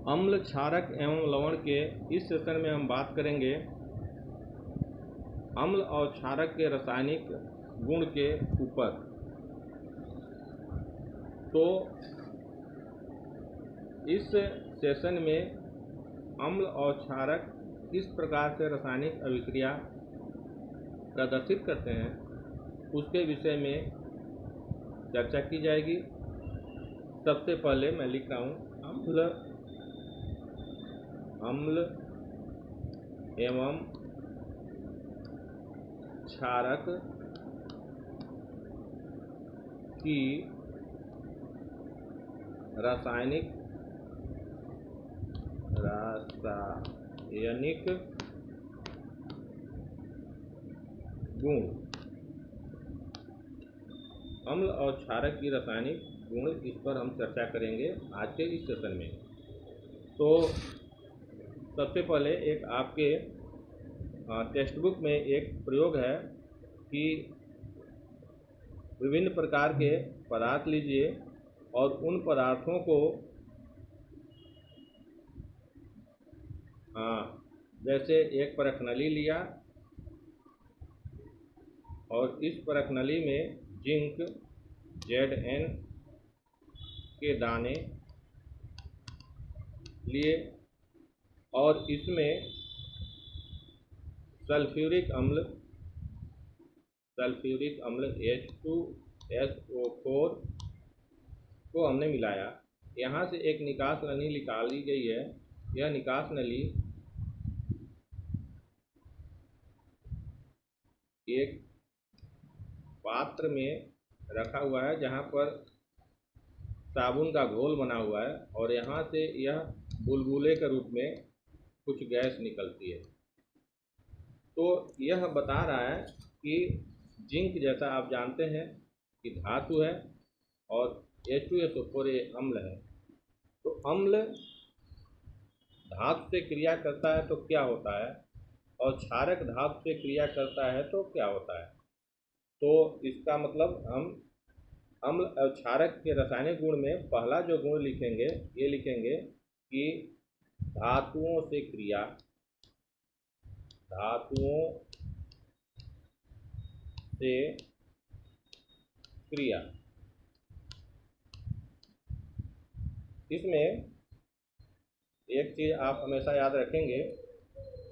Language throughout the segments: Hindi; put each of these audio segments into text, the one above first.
अम्ल, क्षारक एवं लवण के इस सेशन में हम बात करेंगे अम्ल और क्षारक के रासायनिक गुण के ऊपर। तो इस सेशन में अम्ल और क्षारक किस प्रकार से रासायनिक अभिक्रिया प्रदर्शित करते हैं उसके विषय में चर्चा की जाएगी। सबसे पहले मैं लिख रहा हूँ अम्ल एवं क्षारक की रासायनिक गुण। अम्ल और क्षारक की रासायनिक गुण, इस पर हम चर्चा करेंगे आज के इस सेशन में। तो सबसे पहले एक आपके टेक्स्ट बुक में एक प्रयोग है कि विभिन्न प्रकार के पदार्थ लीजिए और उन पदार्थों को जैसे एक परखनली लिया और इस परखनली में जिंक Zn के दाने लिए और इसमें सल्फ्यूरिक अम्ल H2SO4 को हमने मिलाया। यहाँ से एक निकास नली निकाली गई है। यह निकास नली एक पात्र में रखा हुआ है जहाँ पर साबुन का घोल बना हुआ है और यहाँ से यह बुलबुले के रूप में कुछ गैस निकलती है। तो यह बता रहा है कि जिंक, जैसा आप जानते हैं कि धातु है और H2SO4 अम्ल है। तो अम्ल धातु से क्रिया करता है तो क्या होता है और क्षारक धातु से क्रिया करता है तो क्या होता है। तो इसका मतलब हम अम्ल और क्षारक के रासायनिक गुण में पहला जो गुण लिखेंगे, ये लिखेंगे कि धातुओं से क्रिया। इसमें एक चीज़ आप हमेशा याद रखेंगे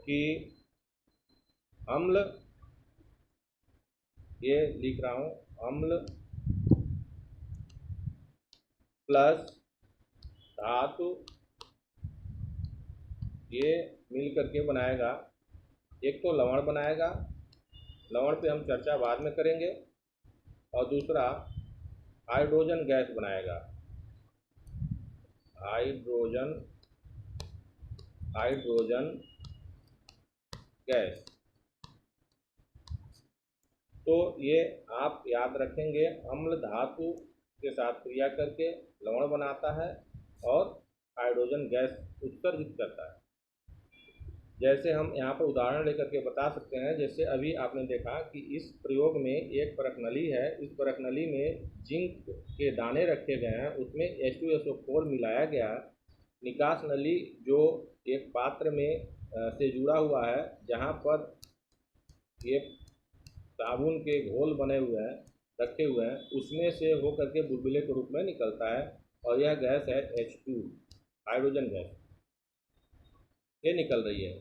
कि अम्ल, ये लिख रहा हूँ, अम्ल प्लस धातु, ये मिल करके बनाएगा, एक तो लवण बनाएगा, लवण पे हम चर्चा बाद में करेंगे, और दूसरा हाइड्रोजन गैस बनाएगा, हाइड्रोजन गैस। तो ये आप याद रखेंगे, अम्ल धातु के साथ क्रिया करके लवण बनाता है और हाइड्रोजन गैस उत्सर्जित करता है। जैसे हम यहाँ पर उदाहरण लेकर के बता सकते हैं, जैसे अभी आपने देखा कि इस प्रयोग में एक परखनली है, इस परखनली में जिंक के दाने रखे गए हैं, उसमें H2SO4 मिलाया गया। निकास नली जो एक पात्र में से जुड़ा हुआ है जहाँ पर ये साबुन के घोल बने हुए हैं, रखे हुए हैं, उसमें से हो करके बुलबुले के रूप में निकलता है और यह गैस है H2, हाइड्रोजन गैस, ये निकल रही है।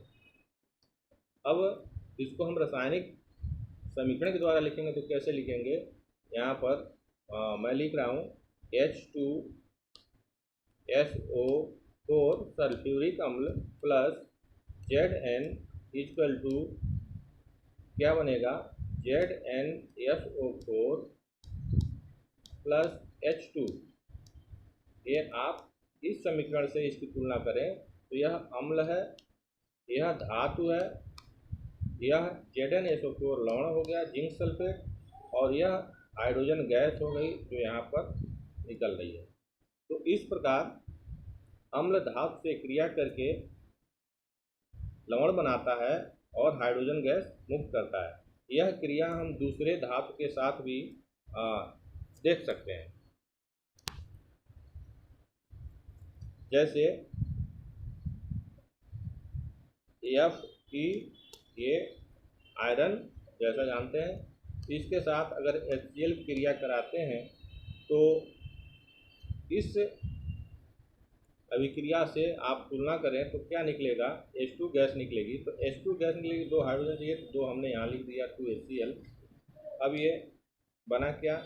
अब इसको हम रासायनिक समीकरण के द्वारा लिखेंगे तो कैसे लिखेंगे, यहाँ पर मैं लिख रहा हूँ H2SO4 सल्फ्यूरिक अम्ल प्लस Zn इक्वल टू क्या बनेगा, ZnSO4 प्लस H2। ये आप इस समीकरण से इसकी तुलना करें तो यह अम्ल है, यह धातु है, यह ZnSO4 लवण हो गया, जिंक सल्फेट, और यह हाइड्रोजन गैस हो गई जो यहाँ पर निकल रही है। तो इस प्रकार अम्ल धातु से क्रिया करके लवण बनाता है और हाइड्रोजन गैस मुक्त करता है। यह क्रिया हम दूसरे धातु के साथ भी देख सकते हैं। जैसे एफ ई, ये आयरन जैसा जानते हैं। इसके साथ अगर HCl क्रिया कराते हैं तो इस अभिक्रिया से आप तुलना करें तो क्या निकलेगा, H2 गैस निकलेगी। तो H2 गैस निकलेगी, 2 हाइड्रोजन चाहिए, तो हमने यहाँ लिख दिया 2HCl। अब ये बना क्या,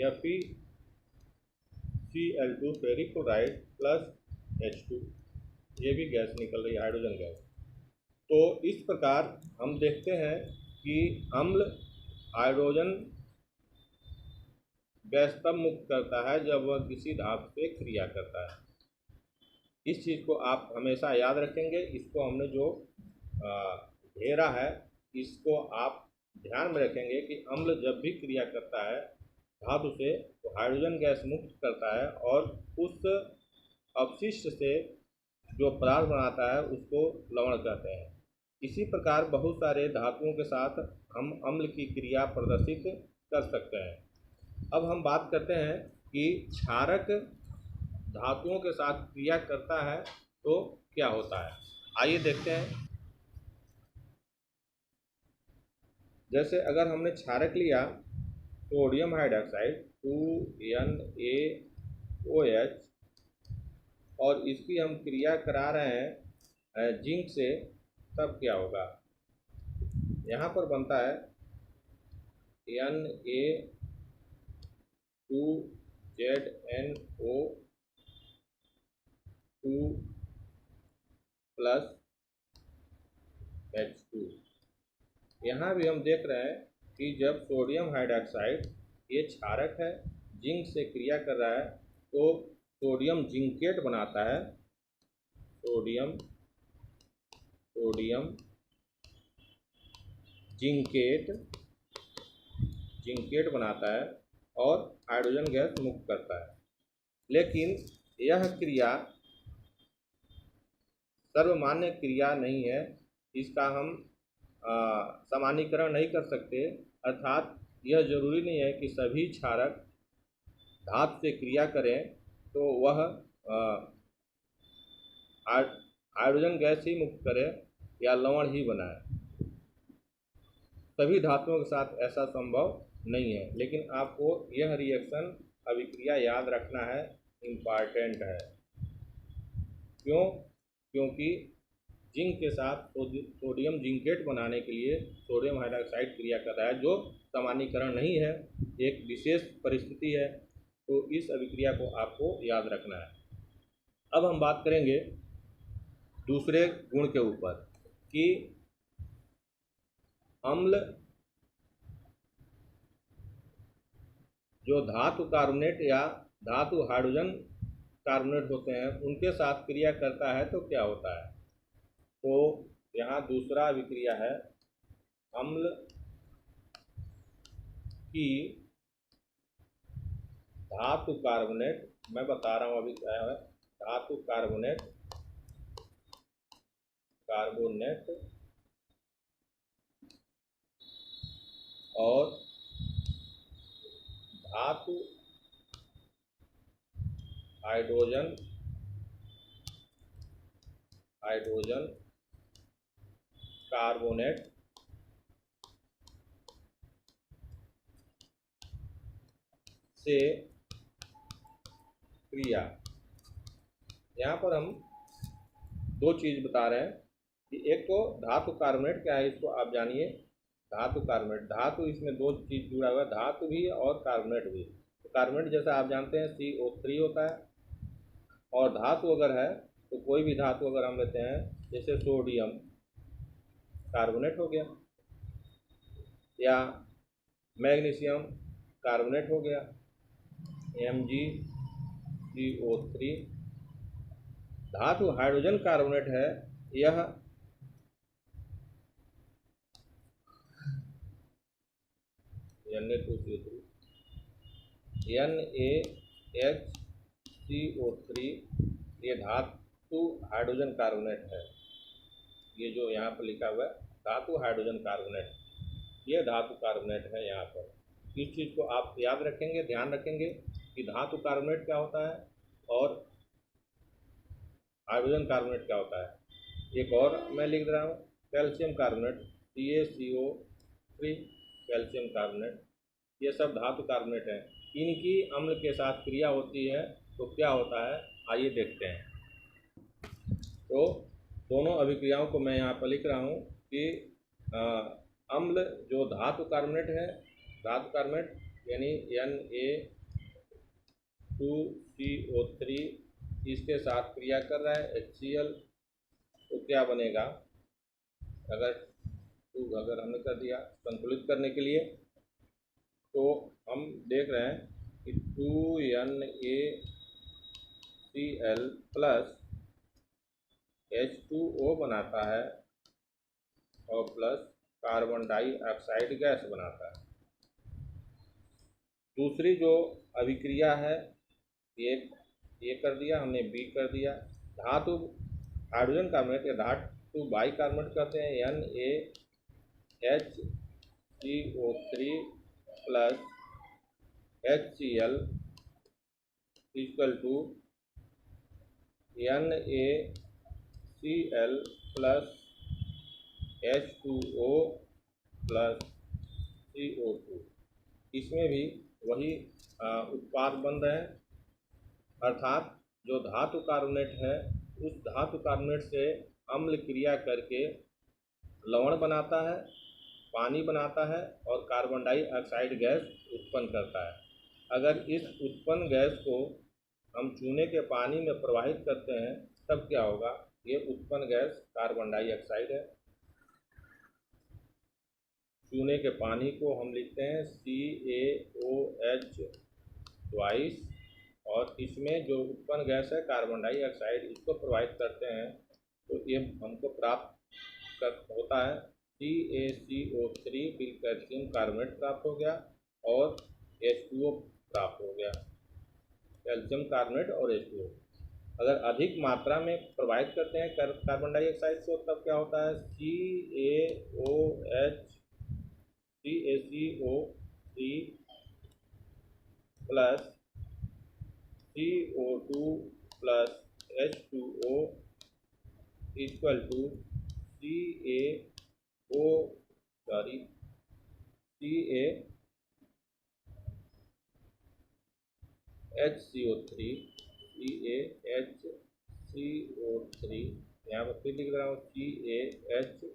FeCl2 ferric chloride plus H2, ये भी गैस निकल रही है, हाइड्रोजन गैस। तो इस प्रकार हम देखते हैं कि अम्ल हाइड्रोजन गैस तब मुक्त करता है जब वह किसी धातु से क्रिया करता है। इस चीज़ को आप हमेशा याद रखेंगे। इसको हमने जो घेरा है, इसको आप ध्यान में रखेंगे कि अम्ल जब भी क्रिया करता है धातु से तो हाइड्रोजन गैस मुक्त करता है और उस अपशिष्ट से जो पदार्थ बनाता है उसको लवण कहते हैं। इसी प्रकार बहुत सारे धातुओं के साथ हम अम्ल की क्रिया प्रदर्शित कर सकते हैं। अब हम बात करते हैं कि क्षारक धातुओं के साथ क्रिया करता है तो क्या होता है, आइए देखते हैं। जैसे अगर हमने क्षारक लिया सोडियम हाइड्रॉक्साइड 2NaOH और इसकी हम क्रिया करा रहे हैं जिंक से, तब क्या होगा, यहाँ पर बनता है Na2ZNO2 प्लस H2। यहाँ भी हम देख रहे हैं कि जब सोडियम हाइड्रॉक्साइड ये क्षारक है, जिंक से क्रिया कर रहा है तो सोडियम जिंकेट बनाता है, सोडियम जिंकेट बनाता है और हाइड्रोजन गैस मुक्त करता है। लेकिन यह क्रिया सर्वमान्य क्रिया नहीं है, इसका हम सामान्यीकरण नहीं कर सकते। अर्थात यह जरूरी नहीं है कि सभी क्षारक धातु से क्रिया करें तो वह हाइड्रोजन गैस ही मुक्त करे या लवण ही बनाए। सभी धातुओं के साथ ऐसा संभव नहीं है। लेकिन आपको यह रिएक्शन अभिक्रिया याद रखना है, इम्पॉर्टेंट है। क्यों? क्योंकि जिंक के साथ सोडियम जिंकेट बनाने के लिए सोडियम हाइड्रॉक्साइड क्रिया कर रहा है, जो सामान्यीकरण नहीं है, एक विशेष परिस्थिति है। तो इस अभिक्रिया को आपको याद रखना है। अब हम बात करेंगे दूसरे गुण के ऊपर कि अम्ल जो धातु कार्बोनेट या धातु हाइड्रोजन कार्बोनेट होते हैं उनके साथ क्रिया करता है तो क्या होता है। तो यहाँ दूसरा अभिक्रिया है, अम्ल की धातु कार्बोनेट, मैं बता रहा हूँ अभी क्या है, धातु कार्बोनेट और धातु हाइड्रोजन कार्बोनेट से क्रिया। यहाँ पर हम दो चीज़ बता रहे हैं कि एक तो धातु कार्बोनेट क्या है, इसको आप जानिए। धातु कार्बोनेट, धातु इसमें दो चीज़ जुड़ा हुआ है, धातु भी और कार्बोनेट भी। तो कार्बोनेट जैसा आप जानते हैं CO3 होता है, और धातु अगर है तो कोई भी धातु अगर हम लेते हैं जैसे सोडियम कार्बोनेट हो गया या मैग्नीशियम कार्बोनेट हो गया MgCO3। धातु हाइड्रोजन कार्बोनेट है, यह NaHCO3, ये धातु हाइड्रोजन कार्बोनेट है। ये जो यहाँ पर लिखा हुआ है धातु हाइड्रोजन कार्बोनेट, ये धातु कार्बोनेट है। यहाँ पर इस चीज़ को आप याद रखेंगे, ध्यान रखेंगे कि धातु कार्बोनेट क्या होता है और हाइड्रोजन कार्बोनेट क्या होता है। एक और मैं लिख रहा हूँ, calcium carbonate CaCO3 calcium carbonate, ये सब धातु कार्बोनेट हैं। इनकी अम्ल के साथ क्रिया होती है तो क्या होता है, आइए देखते हैं। तो दोनों अभिक्रियाओं को मैं यहाँ पर लिख रहा हूँ कि अम्ल जो धातु कार्बोनेट है, धातु कार्बोनेट यानी Na2CO3 इसके साथ क्रिया कर रहा है HCl, तो क्या बनेगा, अगर हमने कर दिया संतुलित करने के लिए, तो हम देख रहे हैं कि 2NaCl प्लस H2O बनाता है और प्लस कार्बन डाइऑक्साइड गैस बनाता है। दूसरी जो अभिक्रिया है, ये कर दिया हमने, बी कर दिया। धातु हाइड्रोजन कार्बोनेट या धातु बाइकार्बोनेट कहते हैं, NaHCO3 plus HCl equal to NaCl plus H2O plus CO2। इसमें भी वही उत्पाद बन रहे हैं, अर्थात जो धातु कार्बोनेट है उस धातु कार्बोनेट से अम्ल क्रिया करके लवण बनाता है, पानी बनाता है और कार्बन डाइऑक्साइड गैस उत्पन्न करता है। अगर इस उत्पन्न गैस को हम चूने के पानी में प्रवाहित करते हैं तब क्या होगा, ये उत्पन्न गैस कार्बन डाइऑक्साइड है। चूने के पानी को हम लिखते हैं CaOH ट्वाइस, और इसमें जो उत्पन्न गैस है कार्बन डाइऑक्साइड, इसको प्रवाहित करते हैं तो ये हमको प्राप्त होता है CaCO3 फिर कैल्शियम कार्बोनेट प्राप्त हो गया और H2O प्राप्त हो गया, कैल्शियम कार्बोनेट और H2O। अगर अधिक मात्रा में प्रवाहित करते हैं कार्बन डाइऑक्साइड को तब क्या होता है, CaCO3 plus CO2 plus H2O equal to CaHCO3 यहाँ पर फिर लिख रहा हूँ CaHCO3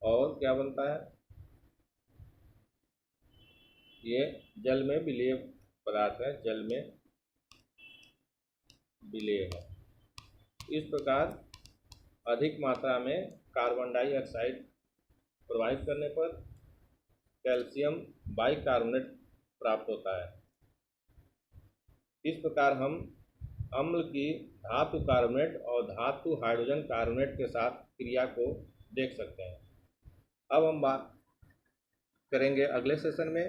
और क्या बनता है, ये जल में विलेय पदार्थ है, जल में विलेय है। इस प्रकार अधिक मात्रा में कार्बन डाइऑक्साइड प्रवाहित करने पर कैल्शियम बाइकार्बोनेट प्राप्त होता है। इस प्रकार हम अम्ल की धातु कार्बोनेट और धातु हाइड्रोजन कार्बोनेट के साथ क्रिया को देख सकते हैं। अब हम बात करेंगे अगले सेशन में